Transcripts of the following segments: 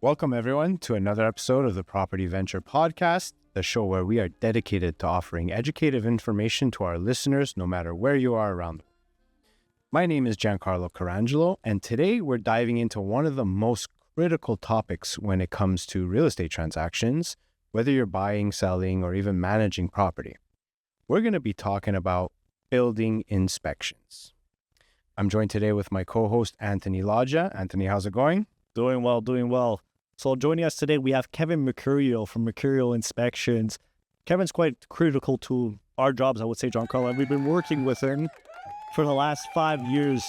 Welcome, everyone, to another episode of the Property Venture Podcast, the show where we are dedicated to offering educative information to our listeners, no matter where you are around the world. My name is Giancarlo Carangelo, and today we're diving into one of the most critical topics when it comes to real estate transactions, whether you're buying, selling, or even managing property. We're going to be talking about building inspections. I'm joined today with my co-host, Anthony Lodja. Anthony, how's it going? Doing well. So joining us today, we have Kevin Mercurio from Mercurio Inspections. Kevin's quite critical to our jobs, I would say, Giancarlo, and we've been working with him for the last 5 years.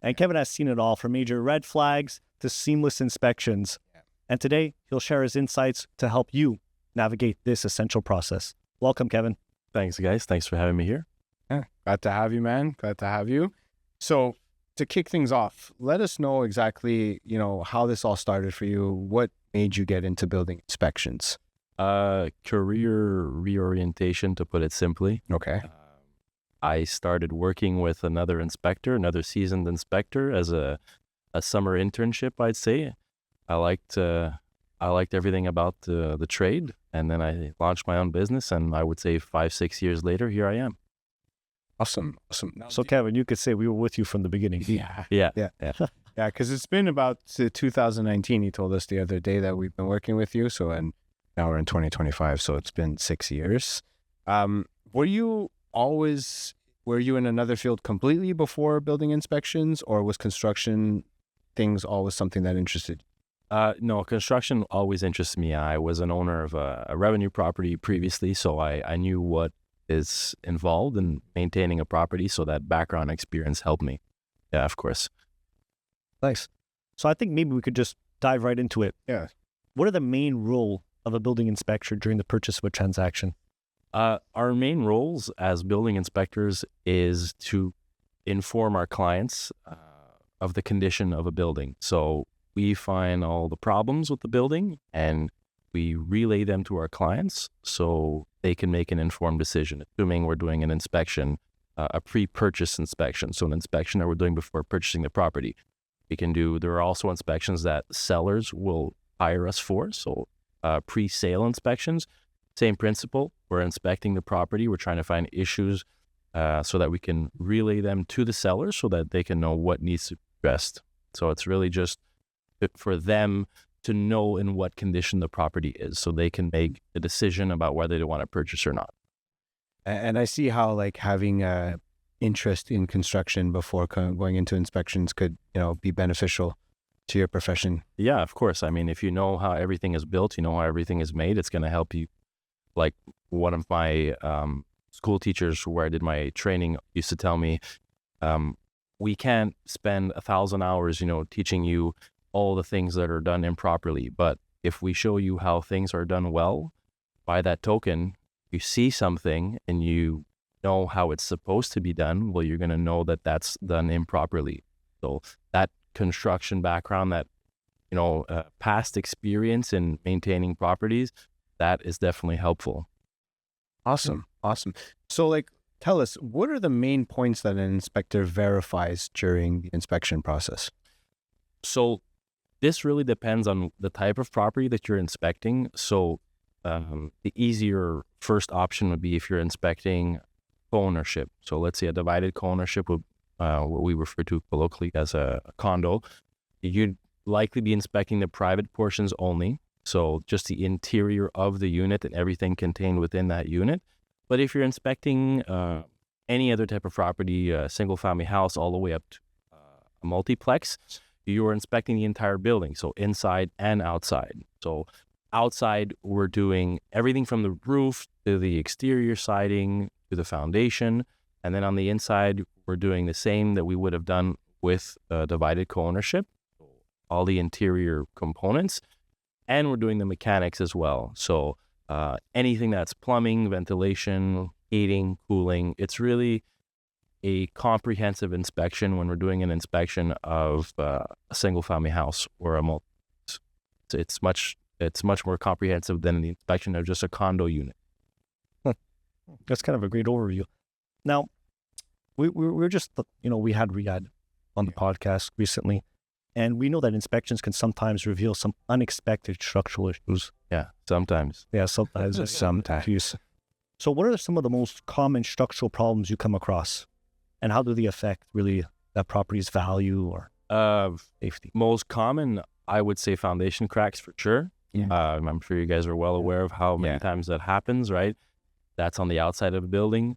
And Kevin has seen it all, from major red flags to seamless inspections. And today, he'll share his insights to help you navigate this essential process. Welcome, Kevin. Thanks, guys. Thanks for having me here. Yeah, glad to have you, man. Glad to have you. So, to kick things off, let us know exactly, how this all started for you. What made you get into building inspections? Career reorientation, to put it simply. Okay. I started working with another seasoned inspector as a summer internship, I'd say. I liked everything about the trade, and then I launched my own business, and I would say 5-6 years later, here I am. Awesome. So, Kevin, you could say we were with you from the beginning. Yeah, because it's been about 2019. You told us the other day that we've been working with you. So, and now we're in 2025. So it's been 6 years. Were you in another field completely before building inspections, or was construction things always something that interested you? No, construction always interests me. I was an owner of a revenue property previously, so I knew what is involved in maintaining a property, so that background experience helped me. Yeah, of course. Nice. So I think maybe we could just dive right into it. Yeah. What are the main role of a building inspector during the purchase of a transaction? Our main roles as building inspectors is to inform our clients of the condition of a building. So we find all the problems with the building and we relay them to our clients so they can make an informed decision, assuming we're doing an inspection, a pre-purchase inspection. So an inspection that we're doing before purchasing the property. There are also inspections that sellers will hire us for. So pre-sale inspections, same principle. We're inspecting the property. We're trying to find issues so that we can relay them to the sellers so that they can know what needs to be addressed. So it's really just for them to know in what condition the property is so they can make a decision about whether they want to purchase or not. And I see how having a interest in construction before going into inspections could, be beneficial to your profession. Yeah, of course. I mean, if you know how everything is built, you know how everything is made, it's going to help you. Like one of my school teachers where I did my training used to tell me, we can't spend 1,000 hours, teaching you all the things that are done improperly. But if we show you how things are done well, by that token, you see something and you know how it's supposed to be done, well, you're going to know that that's done improperly. So that construction background, that, past experience in maintaining properties, that is definitely helpful. Awesome. So tell us, what are the main points that an inspector verifies during the inspection process? So this really depends on the type of property that you're inspecting. So the easier first option would be if you're inspecting co-ownership. So let's say a divided co-ownership, what we refer to colloquially as a condo. You'd likely be inspecting the private portions only. So just the interior of the unit and everything contained within that unit. But if you're inspecting any other type of property, a single family house all the way up to a multiplex, you're inspecting the entire building, so inside and outside. So outside, we're doing everything from the roof to the exterior siding to the foundation. And then on the inside, we're doing the same that we would have done with divided co-ownership, all the interior components. And we're doing the mechanics as well. So anything that's plumbing, ventilation, heating, cooling, it's really a comprehensive inspection when we're doing an inspection of a single family house or a multi. It's much more comprehensive than the inspection of just a condo unit. That's kind of a great overview. Now, we're just, we had Riyadh on the podcast recently, and we know that inspections can sometimes reveal some unexpected structural issues. Yeah, sometimes. Yeah, sometimes. Sometimes. So what are some of the most common structural problems you come across, and how do they affect really that property's value or safety? Most common, I would say foundation cracks for sure. Yeah. I'm sure you guys are well aware of how many times that happens, right? That's on the outside of a building.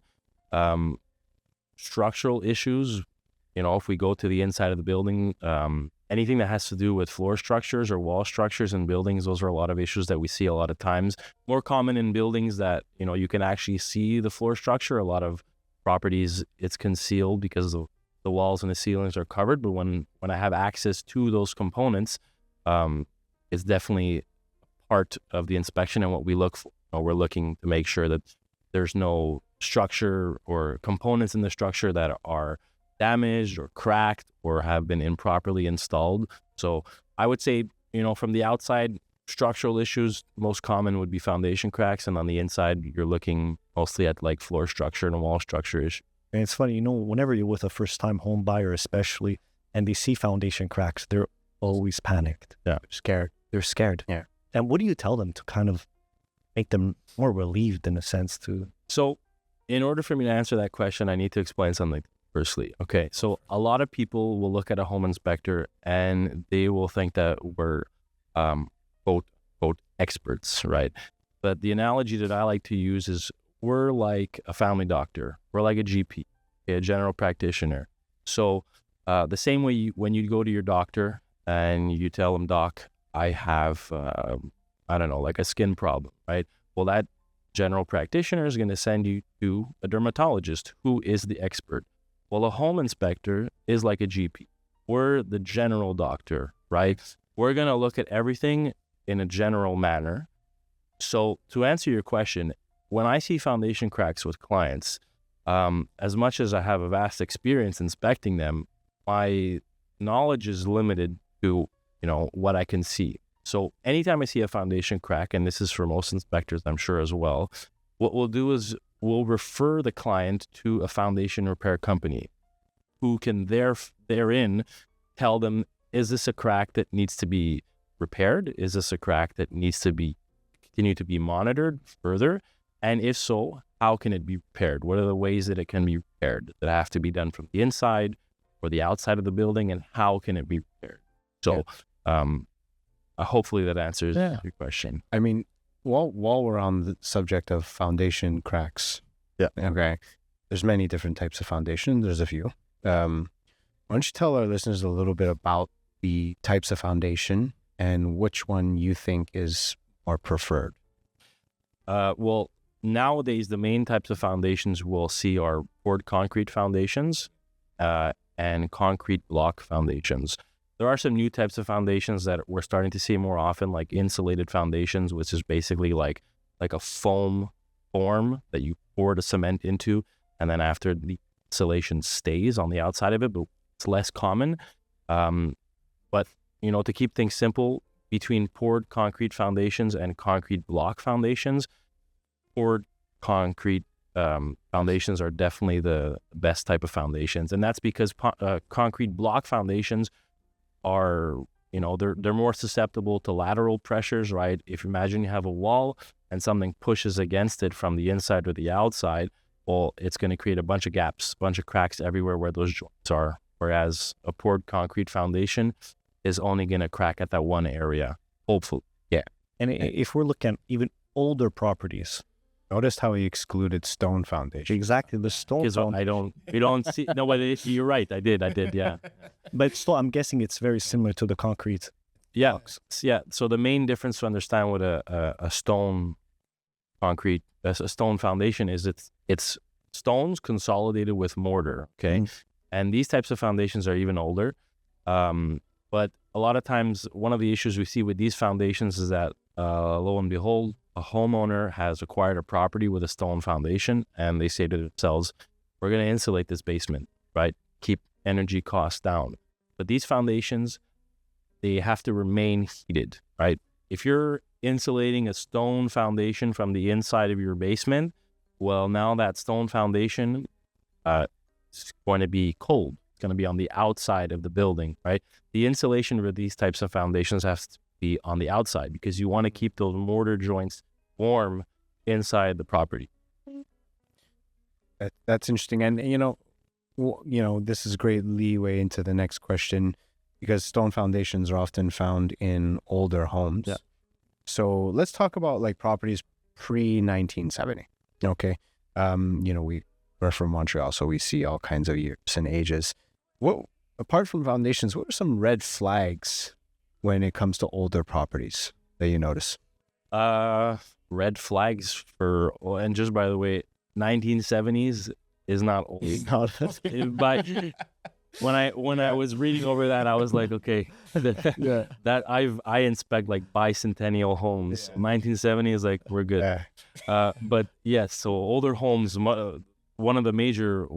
Structural issues, if we go to the inside of the building, anything that has to do with floor structures or wall structures in buildings, those are a lot of issues that we see a lot of times. More common in buildings that, you can actually see the floor structure. A lot of properties, it's concealed because the walls and the ceilings are covered. But when I have access to those components, it's definitely part of the inspection and what we look for. We're looking to make sure that there's no structure or components in the structure that are damaged or cracked or have been improperly installed. So I would say, from the outside, structural issues, most common would be foundation cracks. And on the inside, you're looking mostly at like floor structure and wall structure issues. And it's funny, whenever you're with a first-time home buyer especially, and they see foundation cracks, they're always panicked. Yeah. Scared. They're scared. Yeah. And what do you tell them to kind of make them more relieved in a sense to... So in order for me to answer that question, I need to explain something firstly. Okay, so a lot of people will look at a home inspector and they will think that we're quote experts, right? But the analogy that I like to use is we're like a family doctor. We're like a GP, a general practitioner. So the same way when you go to your doctor and you tell them, Doc, I have, like a skin problem, right? Well, that general practitioner is going to send you to a dermatologist who is the expert. Well, a home inspector is like a GP. We're the general doctor, right? We're going to look at everything in a general manner. So to answer your question, when I see foundation cracks with clients, as much as I have a vast experience inspecting them, my knowledge is limited to, what I can see. So anytime I see a foundation crack, and this is for most inspectors, I'm sure as well, what we'll do is we'll refer the client to a foundation repair company who can therein tell them, is this a crack that needs to be repaired? Is this a crack that needs to continue to be monitored further? And if so, how can it be repaired? What are the ways that it can be repaired? That have to be done from the inside or the outside of the building, and how can it be repaired? So hopefully that answers your question. I mean, while we're on the subject of foundation cracks, okay, there's many different types of foundation. There's a few. Why don't you tell our listeners a little bit about the types of foundation and which one you think is more preferred? Well, nowadays, the main types of foundations we'll see are poured concrete foundations and concrete block foundations. There are some new types of foundations that we're starting to see more often, like insulated foundations, which is basically like a foam form that you pour the cement into, and then after the insulation stays on the outside of it, but it's less common. But, to keep things simple, between poured concrete foundations and concrete block foundations, poured concrete foundations are definitely the best type of foundations. And that's because concrete block foundations are, they're more susceptible to lateral pressures, right? If you imagine you have a wall and something pushes against it from the inside or the outside, well, it's going to create a bunch of gaps, a bunch of cracks everywhere where those joints are. Whereas a poured concrete foundation is only going to crack at that one area, hopefully. Yeah. And if we're looking at even older properties, noticed how he excluded stone foundation. Exactly, the stone foundation. We don't see, no, but you're right. I did, yeah. But still, I'm guessing it's very similar to the concrete. Yeah, blocks. yeah. So the main difference to understand with a stone concrete, a stone foundation is it's stones consolidated with mortar, okay? Mm-hmm. And these types of foundations are even older. But a lot of times, one of the issues we see with these foundations is that, lo and behold, a homeowner has acquired a property with a stone foundation, and they say to themselves, we're going to insulate this basement, right? Keep energy costs down. But these foundations, they have to remain heated, right? If you're insulating a stone foundation from the inside of your basement, well, now that stone foundation, it's going to be cold. It's going to be on the outside of the building, right? The insulation for these types of foundations has to be on the outside because you want to keep those mortar joints warm inside the property. That's interesting. And, this is great leeway into the next question because stone foundations are often found in older homes. Yeah. So let's talk about like properties pre-1970. Okay. We're from Montreal, so we see all kinds of years and ages. Apart from foundations, what are some red flags when it comes to older properties that you notice? Red flags and just by the way, 1970s is not old. When I was reading over that, I was like, okay, that I inspect like bicentennial homes. 1970 is like we're good. But yes, so older homes. One of the major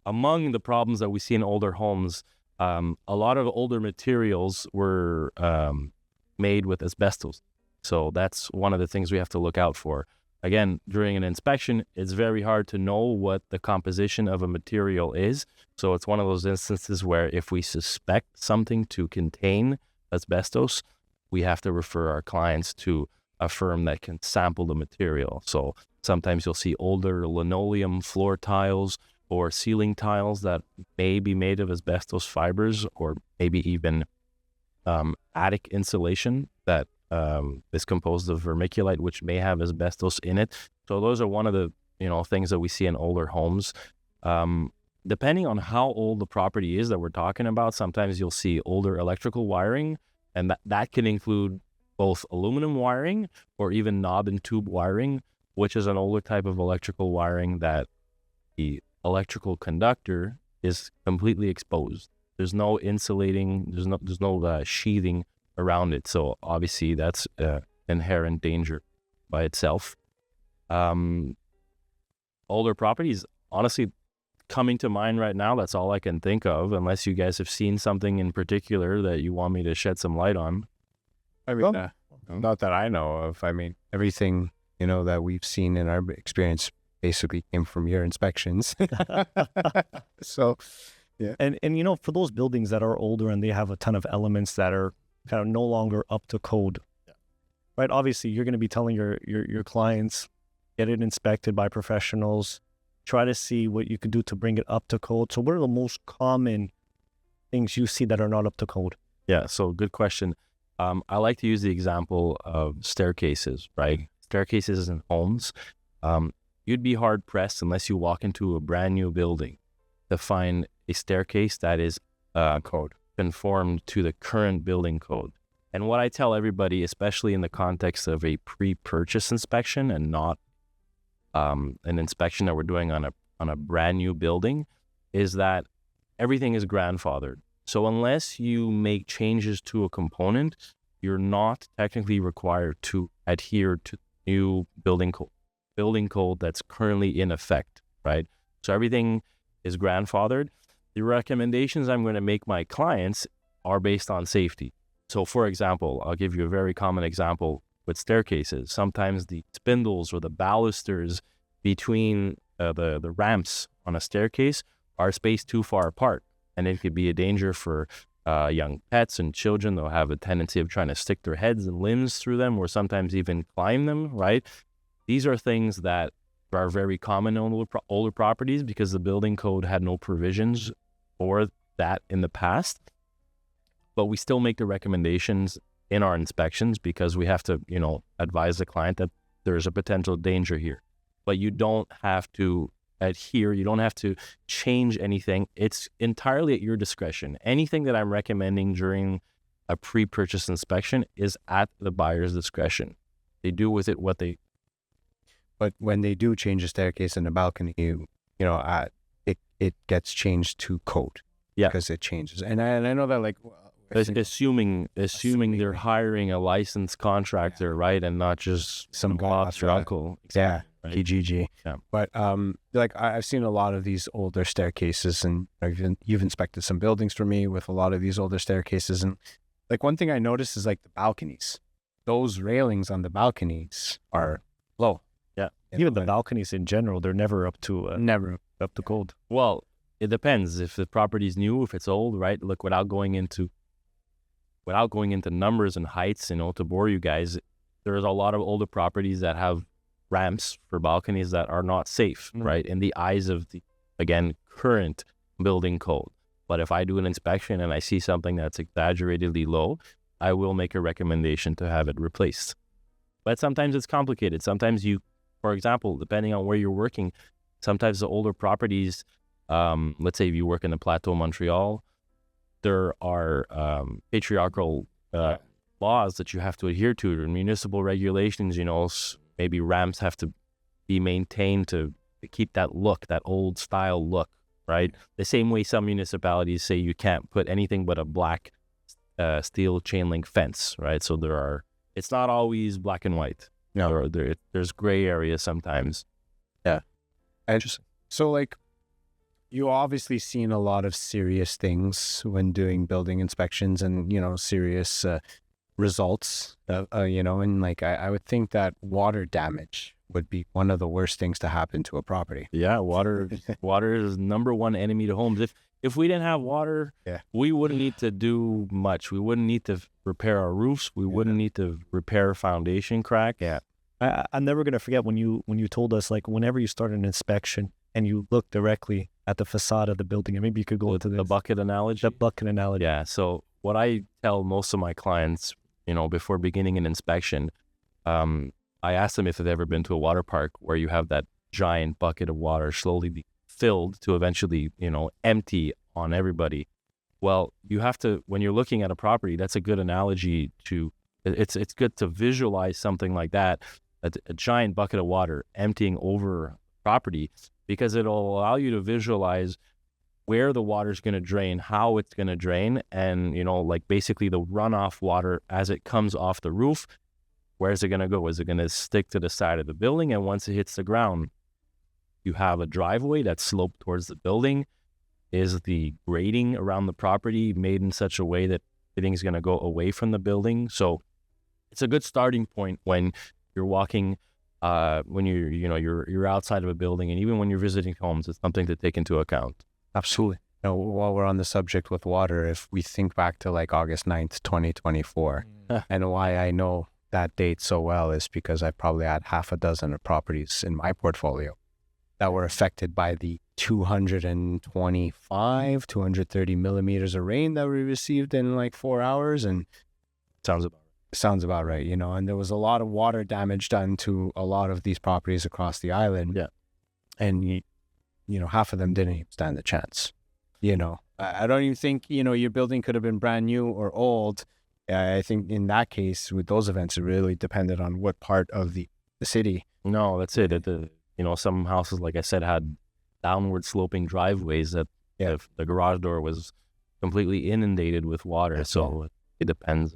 among the problems that we see in older homes, a lot of older materials were made with asbestos. So that's one of the things we have to look out for. Again, during an inspection, it's very hard to know what the composition of a material is. So it's one of those instances where if we suspect something to contain asbestos, we have to refer our clients to a firm that can sample the material. So sometimes you'll see older linoleum floor tiles or ceiling tiles that may be made of asbestos fibers or maybe even attic insulation that is composed of vermiculite, which may have asbestos in it. So those are one of the things that we see in older homes. Depending on how old the property is that we're talking about, sometimes you'll see older electrical wiring, and that can include both aluminum wiring or even knob and tube wiring, which is an older type of electrical wiring that the electrical conductor is completely exposed. There's no insulating, there's no sheathing around it. So obviously that's inherent danger by itself. Older properties, honestly, coming to mind right now, that's all I can think of, unless you guys have seen something in particular that you want me to shed some light on. I mean, not that I know of. I mean, everything, that we've seen in our experience basically came from your inspections. So, yeah. And for those buildings that are older and they have a ton of elements that are kind of no longer up to code, right? Obviously, you're going to be telling your clients, get it inspected by professionals, try to see what you could do to bring it up to code. So what are the most common things you see that are not up to code? Yeah, so good question. I like to use the example of staircases, right? Staircases in homes. You'd be hard pressed unless you walk into a brand new building to find a staircase that is code conformed to the current building code. And what I tell everybody, especially in the context of a pre-purchase inspection and not an inspection that we're doing on a brand new building, is that everything is grandfathered. So unless you make changes to a component, you're not technically required to adhere to new building code that's currently in effect, right? So everything is grandfathered. The recommendations I'm going to make my clients are based on safety. So for example, I'll give you a very common example with staircases. Sometimes the spindles or the balusters between the ramps on a staircase are spaced too far apart. And it could be a danger for young pets and children. They'll have a tendency of trying to stick their heads and limbs through them or sometimes even climb them, right? These are things that are very common in older properties because the building code had no provisions for that in the past. But we still make the recommendations in our inspections because we have to, advise the client that there's a potential danger here. But you don't have to adhere, you don't have to change anything. It's entirely at your discretion. Anything that I'm recommending during a pre-purchase inspection is at the buyer's discretion. They do with it what they... But when they do change a staircase and a balcony, it gets changed to code. Yeah. Because it changes. And I know that assuming they're hiring a licensed contractor, right? And not just some guy Bob's your uncle. Yeah. Right? PGG. Yeah. But I've seen a lot of these older staircases, and you've inspected some buildings for me with a lot of these older staircases, and like one thing I noticed is like the balconies. Those railings on the balconies are low. Yeah. Even the balconies in general, they're never up to never up to code. Well, it depends. If the property's new, if it's old, right? Look, without going into numbers and heights, to bore you guys, there's a lot of older properties that have ramps for balconies that are not safe, right? In the eyes of the, again, current building code. But if I do an inspection and I see something that's exaggeratedly low, I will make a recommendation to have it replaced. But sometimes it's complicated. Sometimes for example, depending on where you're working, sometimes the older properties, let's say if you work in the Plateau, Montreal, there are patriarchal laws that you have to adhere to, or municipal regulations, maybe ramps have to be maintained to keep that look, that old style look, right? The same way some municipalities say you can't put anything but a black steel chain link fence, right? So it's not always black and white. No, there's gray areas sometimes. Yeah. Interesting. So you obviously seen a lot of serious things when doing building inspections and, serious results, and I would think that water damage would be one of the worst things to happen to a property. Yeah, water is number one enemy to homes. If we didn't have water, we wouldn't need to do much. We wouldn't need to repair our roofs. We wouldn't need to repair foundation crack. Yeah. I'm never going to forget when you told us, whenever you start an inspection and you look directly at the facade of the building, and maybe you could go into the bucket analogy. The bucket analogy. Yeah. So what I tell most of my clients, before beginning an inspection, I ask them if they've ever been to a water park where you have that giant bucket of water slowly be filled to eventually, empty on everybody. Well, you have to, when you're looking at a property, that's a good analogy it's good to visualize something like that, a giant bucket of water emptying over property, because it'll allow you to visualize where the water's going to drain, how it's going to drain, and, basically the runoff water as it comes off the roof, where's it going to go? Is it going to stick to the side of the building? And once it hits the ground, you have a driveway that's sloped towards the building. Is the grading around the property made in such a way that everything's going to go away from the building? So it's a good starting point when you're walking, when you're outside of a building, and even when you're visiting homes, it's something to take into account. Absolutely. While we're on the subject with water, if we think back to August 9th, 2024, and why I know that date so well is because I probably had half a dozen of properties in my portfolio that were affected by the 230 millimeters of rain that we received in 4 hours. And sounds about right, and there was a lot of water damage done to a lot of these properties across the island. Yeah. And, half of them didn't even stand a chance. I don't even think, your building could have been brand new or old. I think in that case, with those events, it really depended on what part of the city. No, that's it. Some houses, like I said, had downward sloping driveways that if the garage door was completely inundated with water. So it depends.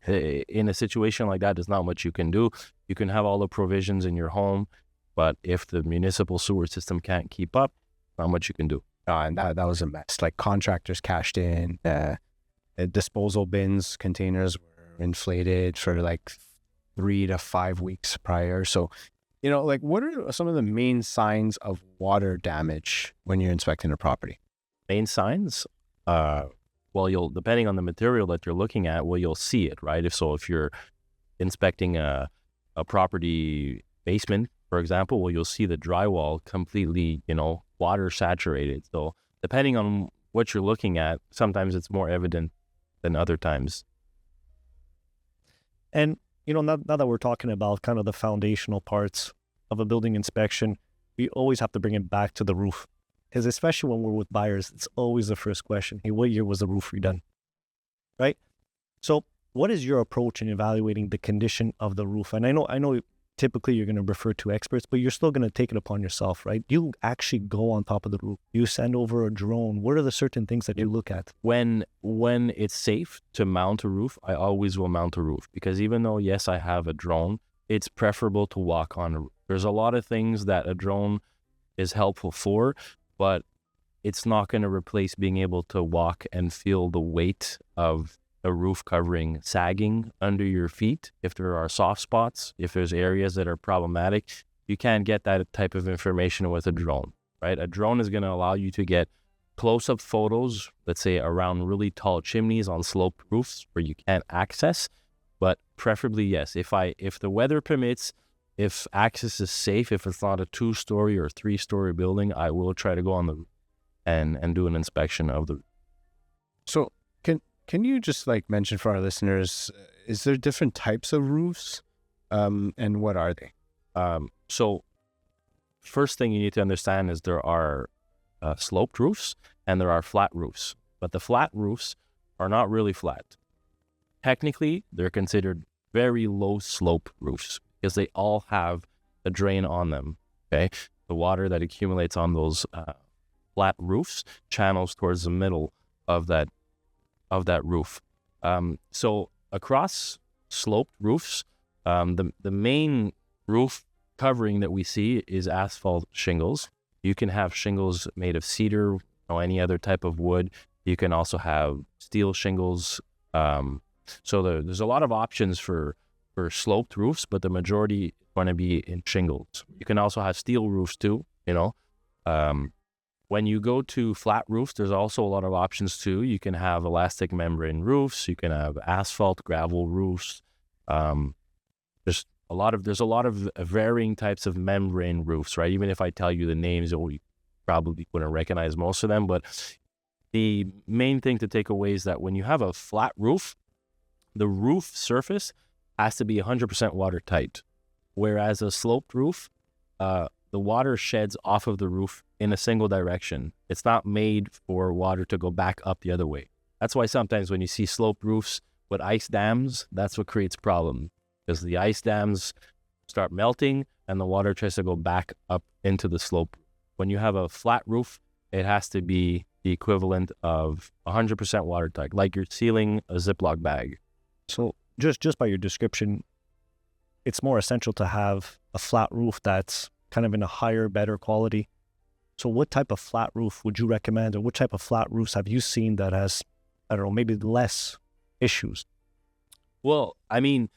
In a situation like that, there's not much you can do. You can have all the provisions in your home, but if the municipal sewer system can't keep up, not much you can do. And that was a mess. Contractors cashed in, disposal bins, containers were inflated for 3 to 5 weeks prior. So, what are some of the main signs of water damage when you're inspecting a property? Main signs? Well, depending on the material that you're looking at, you'll see it, right? If you're inspecting a property basement, for example, you'll see the drywall completely, water saturated. So depending on what you're looking at, sometimes it's more evident than other times. And, now that we're talking about kind of the foundational parts of a building inspection, we always have to bring it back to the roof. Because especially when we're with buyers, it's always the first question. Hey, what year was the roof redone? Right? So what is your approach in evaluating the condition of the roof? And I know typically you're going to refer to experts, but you're still going to take it upon yourself, right? You actually go on top of the roof. You send over a drone. What are the certain things that you look at? When it's safe to mount a roof, I always will mount a roof, because even though, yes, I have a drone, it's preferable to walk on a roof. There's a lot of things that a drone is helpful for, but it's not going to replace being able to walk and feel the weight of a roof covering sagging under your feet. If there are soft spots, if there's areas that are problematic, you can't get that type of information with a drone, right? A drone is going to allow you to get close-up photos, let's say around really tall chimneys on sloped roofs where you can't access, but preferably yes. If the weather permits, if access is safe, if it's not a 2-story or 3-story building, I will try to go on the roof and do an inspection of the roof. So can you just like mention for our listeners, is there different types of roofs, and what are they? So first thing you need to understand is there are sloped roofs and there are flat roofs, but the flat roofs are not really flat. Technically, they're considered very low slope roofs because they all have a drain on them. Okay, the water that accumulates on those flat roofs channels towards the middle of that roof. So across sloped roofs, the main roof covering that we see is asphalt shingles. You can have shingles made of cedar or any other type of wood. You can also have steel shingles. So there's a lot of options for sloped roofs, but the majority is going to be in shingles. You can also have steel roofs too, When you go to flat roofs, there's also a lot of options too. You can have elastic membrane roofs. You can have asphalt, gravel roofs. There's a lot of varying types of membrane roofs, right? Even if I tell you the names, you probably wouldn't recognize most of them. But the main thing to take away is that when you have a flat roof, the roof surface has to be 100% watertight. Whereas a sloped roof, the water sheds off of the roof in a single direction. It's not made for water to go back up the other way. That's why sometimes when you see sloped roofs with ice dams, that's what creates problem, because the ice dams start melting and the water tries to go back up into the slope. When you have a flat roof, it has to be the equivalent of 100% watertight, like you're sealing a Ziploc bag. So just by your description, it's more essential to have a flat roof that's kind of in a higher, better quality. So what type of flat roof would you recommend, or what type of flat roofs have you seen that has, I don't know, maybe less issues? Well, I mean,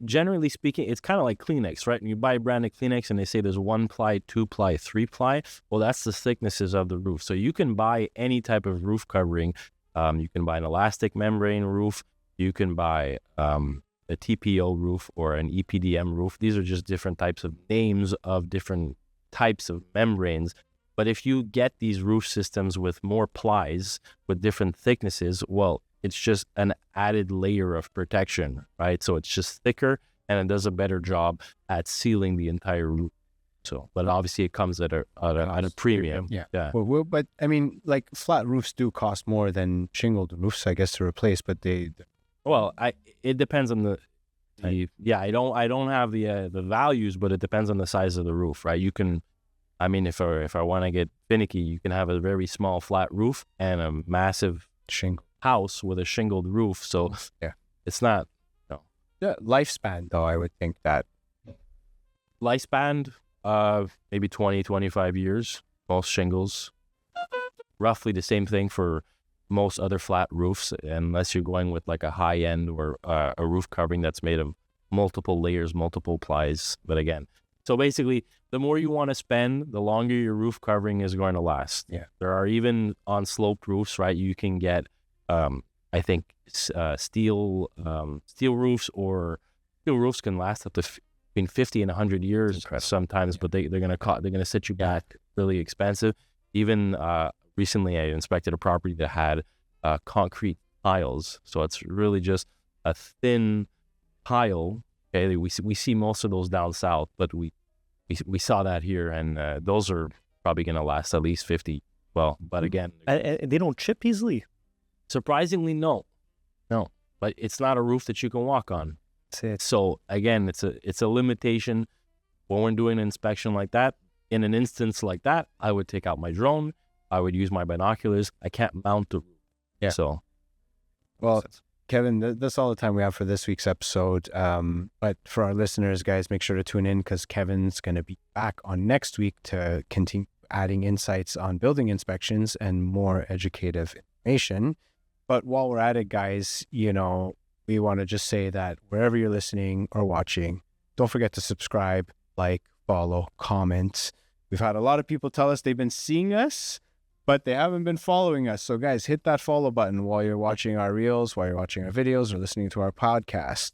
generally speaking, it's kind of like Kleenex, right? When you buy a brand of Kleenex and they say there's 1-ply, 2-ply, 3-ply, well, that's the thicknesses of the roof. So you can buy any type of roof covering. You can buy an elastic membrane roof. You can buy a TPO roof or an EPDM roof. These are just different types of names of different types of membranes. But if you get these roof systems with more plies, with different thicknesses, well, it's just an added layer of protection, right? So it's just thicker and it does a better job at sealing the entire roof. So, but obviously it comes at a premium. Yeah. Well, but I mean, like flat roofs do cost more than shingled roofs, I guess, to replace. But it depends on I don't have the values, but it depends on the size of the roof, right? You can, I mean, if I want to get finicky, you can have a very small flat roof and a massive house with a shingled roof. So yeah, it's not, no. Yeah, lifespan though, I would think that. Lifespan, maybe 20, 25 years, most shingles. Roughly the same thing for most other flat roofs, unless you're going with like a high end or a roof covering that's made of multiple layers, multiple plies. But again, so basically, the more you want to spend, the longer your roof covering is going to last. Yeah. There are even on sloped roofs, right? You can get, I think, steel roofs, or steel roofs can last up to between 50 and 100 years sometimes, but they're gonna set you back really expensive. Even recently, I inspected a property that had concrete tiles, so it's really just a thin tile. Okay, we see most of those down south, but we saw that here, and those are probably going to last at least 50. Well, but again, and they don't chip easily. Surprisingly, no, but it's not a roof that you can walk on. So again, it's a limitation when we're doing an inspection like that. In an instance like that, I would take out my drone. I would use my binoculars. I can't mount the roof. Yeah. So, well, Kevin, that's all the time we have for this week's episode. But for our listeners, guys, make sure to tune in, because Kevin's going to be back on next week to continue adding insights on building inspections and more educative information. But while we're at it, guys, we want to just say that wherever you're listening or watching, don't forget to subscribe, like, follow, comment. We've had a lot of people tell us they've been seeing us, but they haven't been following us. So guys, hit that follow button while you're watching our reels, while you're watching our videos, or listening to our podcast.